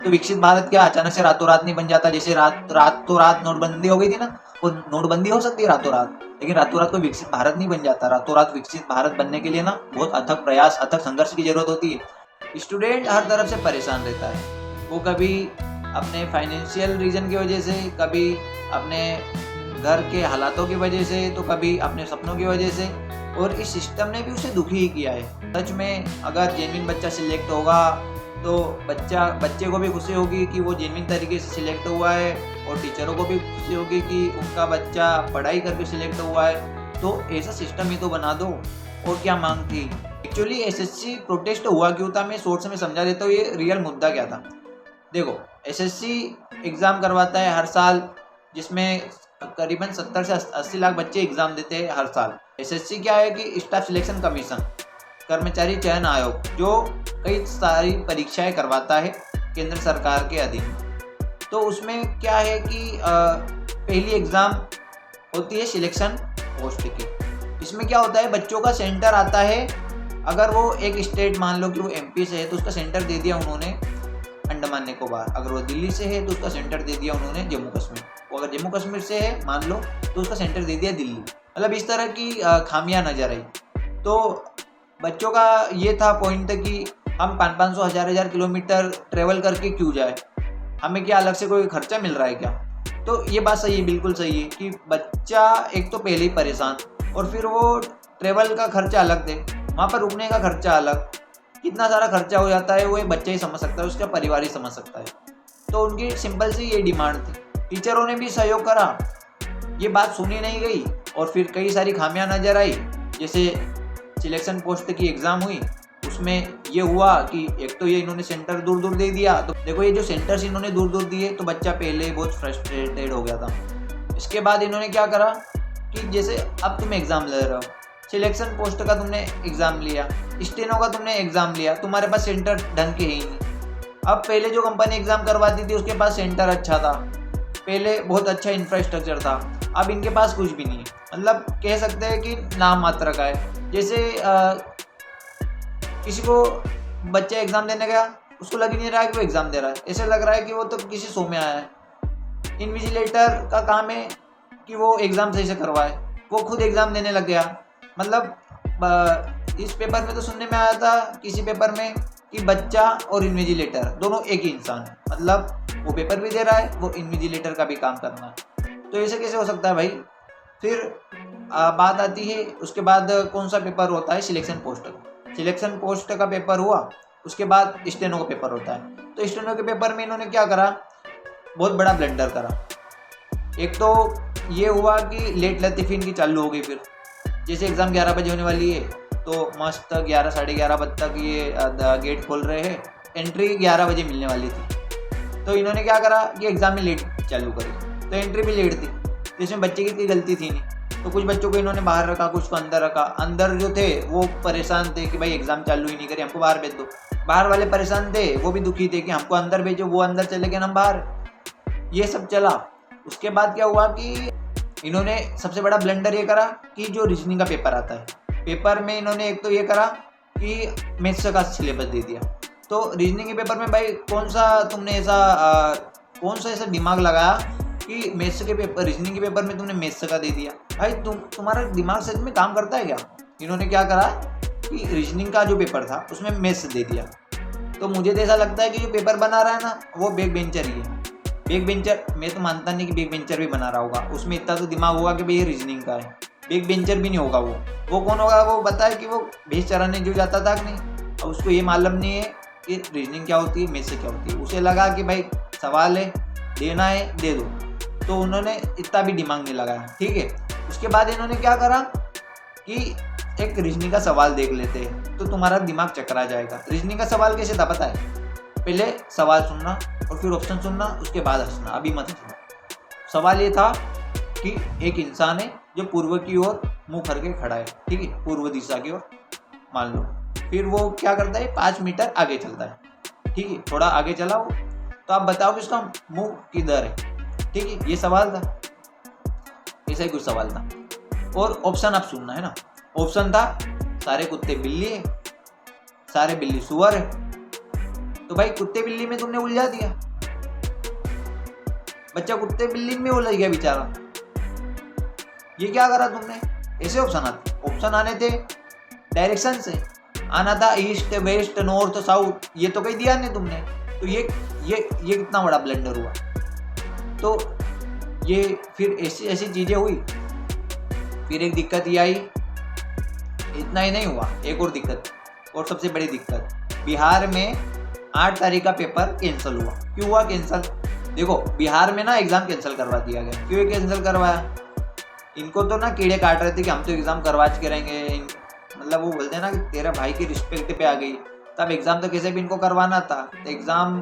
तो विकसित भारत क्या अचानक से रातों रात नहीं बन जाता। जैसे रातों रात नोटबंदी हो गई थी ना, वो नोटबंदी हो सकती है रातों रात, लेकिन रातों रात कोई विकसित भारत नहीं बन जाता। रातों रात विकसित भारत बनने के लिए ना बहुत अथक प्रयास, अथक संघर्ष की जरूरत होती है। स्टूडेंट हर तरफ से परेशान रहता है, वो कभी अपने फाइनेंशियल रीजन की वजह से, कभी अपने घर के हालातों की वजह से, तो कभी अपने सपनों की वजह से, और इस सिस्टम ने भी उसे दुखी ही किया है। सच में अगर जेन्युइन बच्चा सिलेक्ट होगा तो बच्चे को भी खुशी होगी कि वो जेन्युइन तरीके से सिलेक्ट हुआ है, और टीचरों को भी खुशी होगी कि उनका बच्चा पढ़ाई करके सिलेक्ट हुआ है। तो ऐसा सिस्टम ही तो बना दो, और क्या मांग थी। एक्चुअली एसएससी प्रोटेस्ट हुआ क्यों था, मैं शॉर्ट में समझा देता हूँ ये रियल मुद्दा क्या था। देखो, एसएससी एग्ज़ाम करवाता है हर साल, जिसमें करीबन 70 से 80 लाख बच्चे एग्ज़ाम देते हैं हर साल। एसएससी क्या है कि स्टाफ सिलेक्शन कमीशन, कर्मचारी चयन आयोग, जो कई सारी परीक्षाएं करवाता है केंद्र सरकार के अधीन। तो उसमें क्या है कि पहली एग्ज़ाम होती है सिलेक्शन पोस्ट की। इसमें क्या होता है, बच्चों का सेंटर आता है। अगर वो एक स्टेट, मान लो कि वो एमपी से है, तो उसका सेंटर दे दिया उन्होंने अंडमान निकोबार। अगर वो दिल्ली से है तो उसका सेंटर दे दिया उन्होंने जम्मू कश्मीर। वो अगर जम्मू कश्मीर से है मान लो, तो उसका सेंटर दे दिया दिल्ली। मतलब इस तरह की खामियां नजर आई। तो बच्चों का ये था पॉइंट कि हम 500 1000 किलोमीटर ट्रेवल करके क्यों जाए, हमें क्या अलग से कोई खर्चा मिल रहा है क्या। तो ये बात सही है, बिल्कुल सही है कि बच्चा एक तो पहले ही परेशान, और फिर वो ट्रेवल का खर्चा अलग दे, वहाँ पर रुकने का खर्चा अलग, कितना सारा खर्चा हो जाता है वो एक बच्चा ही समझ सकता है, उसका परिवार ही समझ सकता है। तो उनकी सिंपल सी ये डिमांड थी। टीचरों ने भी सहयोग करा, ये बात सुनी नहीं गई, और फिर कई सारी खामियां नजर आई। जैसे सिलेक्शन पोस्ट की एग्ज़ाम हुई, उसमें ये हुआ कि एक तो ये इन्होंने सेंटर दूर दूर दे दिया। तो देखो, ये जो सेंटर्स इन्होंने दूर दूर दिए, तो बच्चा पहले बहुत फ्रस्ट्रेटेड हो गया था। इसके बाद इन्होंने क्या करा कि जैसे अब तुम एग्ज़ाम ले रहे हो, सिलेक्शन पोस्ट का तुमने एग्ज़ाम लिया, स्टेनो का तुमने एग्ज़ाम लिया, तुम्हारे पास सेंटर ढंग के ही नहीं। अब पहले जो कंपनी एग्ज़ाम करवाती थी उसके पास सेंटर अच्छा था, पहले बहुत अच्छा इंफ्रास्ट्रक्चर था, अब इनके पास कुछ भी नहीं है। मतलब कह सकते हैं कि नाम मात्र का है। जैसे किसी को बच्चा एग्ज़ाम देने गया, उसको लग ही नहीं रहा है कि वो एग्ज़ाम दे रहा है, ऐसे लग रहा है कि वो तो किसी शो में आया है। इन्विजिलेटर का काम है कि वो एग्ज़ाम सही से करवाए, वो खुद एग्ज़ाम देने लग गया। मतलब इस पेपर में तो सुनने में आया था किसी पेपर में कि बच्चा और इन्विजिलेटर दोनों एक ही इंसान है। मतलब वो पेपर भी दे रहा है, वो इन्विजिलेटर का भी काम करना है। तो ऐसे कैसे हो सकता है भाई। फिर बात आती है उसके बाद कौन सा पेपर होता है, सिलेक्शन पोस्ट का। सिलेक्शन पोस्ट का पेपर हुआ, उसके बाद स्टेनो का पेपर होता है। तो स्टेनो के पेपर में इन्होंने क्या करा, बहुत बड़ा ब्लंडर करा। एक तो ये हुआ कि लेट लतीफ़ी इनकी चालू हो गई। फिर जैसे एग्ज़ाम 11 बजे होने वाली है, तो मस्त 11 साढ़े 11 बजे तक ये गेट खोल रहे हैं, एंट्री 11 बजे मिलने वाली थी। तो इन्होंने क्या करा कि एग्ज़ाम में लेट चालू करी, तो एंट्री भी लेट थी। तो इसमें बच्चे की कोई गलती थी नहीं, तो कुछ बच्चों को इन्होंने बाहर रखा, कुछ को अंदर रखा। अंदर जो थे वो परेशान थे कि भाई एग्ज़ाम चालू ही नहीं करी, हमको बाहर भेज दो। बाहर वाले परेशान थे, वो भी दुखी थे कि हमको अंदर भेजो, वो अंदर चले गए, हम बाहर। ये सब चला। उसके बाद क्या हुआ कि इन्होंने सबसे बड़ा ब्लंडर ये करा कि जो रीजनिंग का पेपर आता है, पेपर में इन्होंने एक तो ये करा कि मैथ्स का सिलेबस दे दिया। तो रीजनिंग के पेपर में भाई कौन सा ऐसा दिमाग लगाया कि मैथ्स के पेपर, रीजनिंग के पेपर में तुमने मैथ्स का दे दिया। भाई तुम्हारा दिमाग सच में काम करता है क्या। इन्होंने क्या करा कि रीजनिंग का जो पेपर था उसमें मैथ्स दे दिया। तो मुझे तो ऐसा लगता है कि जो पेपर बना रहा है ना, वो बैक बेंचर ही है। बैक बेंचर, मैं तो मानता नहीं कि बैक बेंचर भी बना रहा होगा, उसमें इतना तो दिमाग होगा कि भाई ये रीजनिंग का है। बैक बेंचर भी नहीं होगा वो कौन होगा, वो बताए कि वो भैंस चराने जो जाता था कि नहीं। अब उसको ये मालूम नहीं है कि रीजनिंग क्या होती है, मैथ्स क्या होती है। उसे लगा कि भाई सवाल है, देना है, दे दो। तो उन्होंने इतना भी दिमाग नहीं लगाया, ठीक है। उसके बाद इन्होंने क्या करा कि एक रीजनिंग का सवाल देख लेते हैं तो तुम्हारा दिमाग चकरा जाएगा। रीजनिंग का सवाल कैसे था पता है, पहले सवाल सुनना और फिर ऑप्शन सुनना, उसके बाद हंसना, अभी मत हंसना। सवाल ये था कि एक इंसान है जो पूर्व की ओर मुंह करके खड़ा है, ठीक है, पूर्व दिशा की ओर मान लो। फिर वो क्या करता है, 5 मीटर आगे चलता है, ठीक है, थोड़ा आगे चला वो। तो आप बताओ कि उसका मुंह किधर है, ठीक है। ये सवाल था, ऐसा ही कुछ सवाल था। और ऑप्शन आप सुनना है ना। ऑप्शन था सारे कुत्ते बिल्ली है, सारे बिल्ली सुअर है। तो भाई कुत्ते बिल्ली में तुमने उलझा दिया, बच्चा कुत्ते बिल्ली में उलझ गया बेचारा। ये क्या करा तुमने? ऐसे ऑप्शन आने थे, डायरेक्शन से आना था, ईस्ट वेस्ट नॉर्थ साउथ, ये तो कहीं दिया नहीं तुमने। तो ये कितना बड़ा ब्लंडर हुआ। तो ये फिर ऐसी चीजें हुई। फिर एक दिक्कत ये आई, इतना ही नहीं हुआ, एक और दिक्कत, और सबसे बड़ी दिक्कत, बिहार में 8 तारीख का पेपर कैंसिल हुआ। क्यों हुआ कैंसिल? देखो बिहार में ना एग्जाम कैंसिल करवा दिया गया। क्यों कैंसिल करवाया? इनको तो ना कीड़े काट रहे थे कि हम तो एग्जाम करवा के रहेंगे, मतलब वो बोलते हैं ना कि तेरा भाई की रिस्पेक्ट पे आ गई। तब एग्जाम तो कैसे भी इनको करवाना था, तो एग्जाम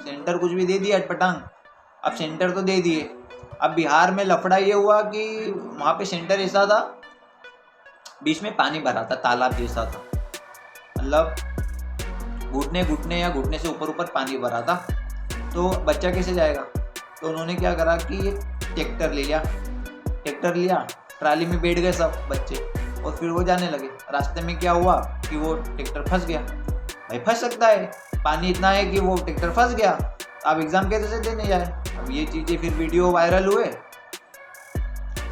सेंटर कुछ भी दे दिया अटपटांग। अब सेंटर तो दे दिए। अब बिहार में लफड़ा ये हुआ कि वहाँ पे सेंटर ऐसा था, बीच में पानी भरा था, तालाब जैसा था, मतलब घुटने या घुटने से ऊपर पानी भरा था। तो बच्चा कैसे जाएगा? तो उन्होंने क्या करा कि ट्रैक्टर लिया, ट्राली में बैठ गए सब बच्चे, और फिर वो जाने लगे। रास्ते में क्या हुआ कि वो ट्रैक्टर फंस गया। भाई फंस सकता है, पानी इतना है कि वो ट्रैक्टर फंस गया, अब एग्जाम कैसे देने जाए? अब ये चीज़ें फिर वीडियो वायरल हुए,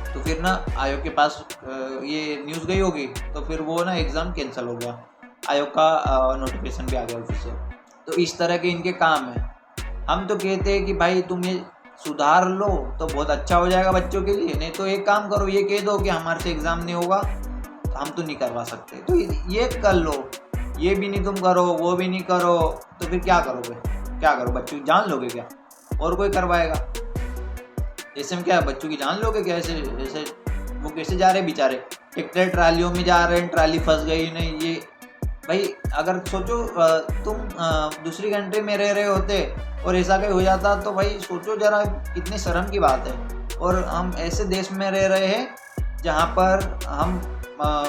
तो फिर ना आयोग के पास ये न्यूज़ गई होगी, तो फिर वो ना एग्ज़ाम कैंसिल हो गया। आयोग का नोटिफिकेशन भी आ गया ऑफिशियल। तो इस तरह के इनके काम है। हम तो कहते हैं कि भाई तुम ये सुधार लो तो बहुत अच्छा हो जाएगा बच्चों के लिए। नहीं तो एक काम करो, ये कह दो कि हमारे से एग्ज़ाम नहीं होगा, तो हम तो नहीं करवा सकते, तो ये कर लो। ये भी नहीं तुम करो, वो भी नहीं करो, तो फिर क्या करोगे? क्या करो? बच्चों की जान लोगे क्या? और कोई करवाएगा? ऐसे में क्या बच्चों की जान लोगे क्या? ऐसे वो कैसे जा रहे बेचारे, ट्रैक्टर ट्रालियों में जा रहे हैं, ट्राली फंस गई नहीं। ये भाई अगर सोचो तुम दूसरी कंट्री में रह रहे होते और ऐसा कहीं हो जाता, तो भाई सोचो जरा कितनी शर्म की बात है। और हम ऐसे देश में रह रहे हैं जहाँ पर हम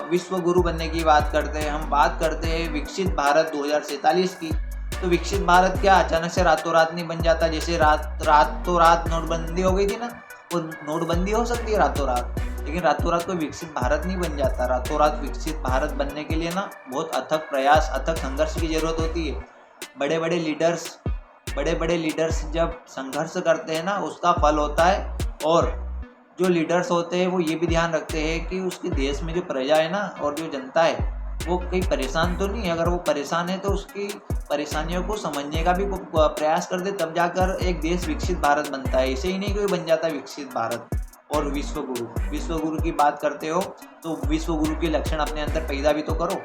विश्व गुरु बनने की बात करते हैं, हम बात करते हैं विकसित भारत 2047 की। तो विकसित भारत क्या अचानक से रातों रात नहीं बन जाता? जैसे रातों रात नोटबंदी हो गई थी ना, वो नोटबंदी हो सकती है रातों रात, लेकिन रातों रात कोई विकसित भारत नहीं बन जाता। रातों रात विकसित भारत बनने के लिए ना बहुत अथक प्रयास, अथक संघर्ष की जरूरत होती है। बड़े बड़े लीडर्स जब संघर्ष करते हैं ना, उसका फल होता है। और जो लीडर्स होते हैं वो ये भी ध्यान रखते हैं कि उसके देश में जो प्रजा है ना और जो जनता है वो कहीं परेशान तो नहीं है। अगर वो परेशान है तो उसकी परेशानियों को समझने का भी प्रयास करते, तब जाकर एक देश विकसित भारत बनता है। ऐसे ही नहीं कोई बन जाता विकसित भारत। और विश्व गुरु की बात करते हो तो विश्व गुरु के लक्षण अपने अंदर पैदा भी तो करो।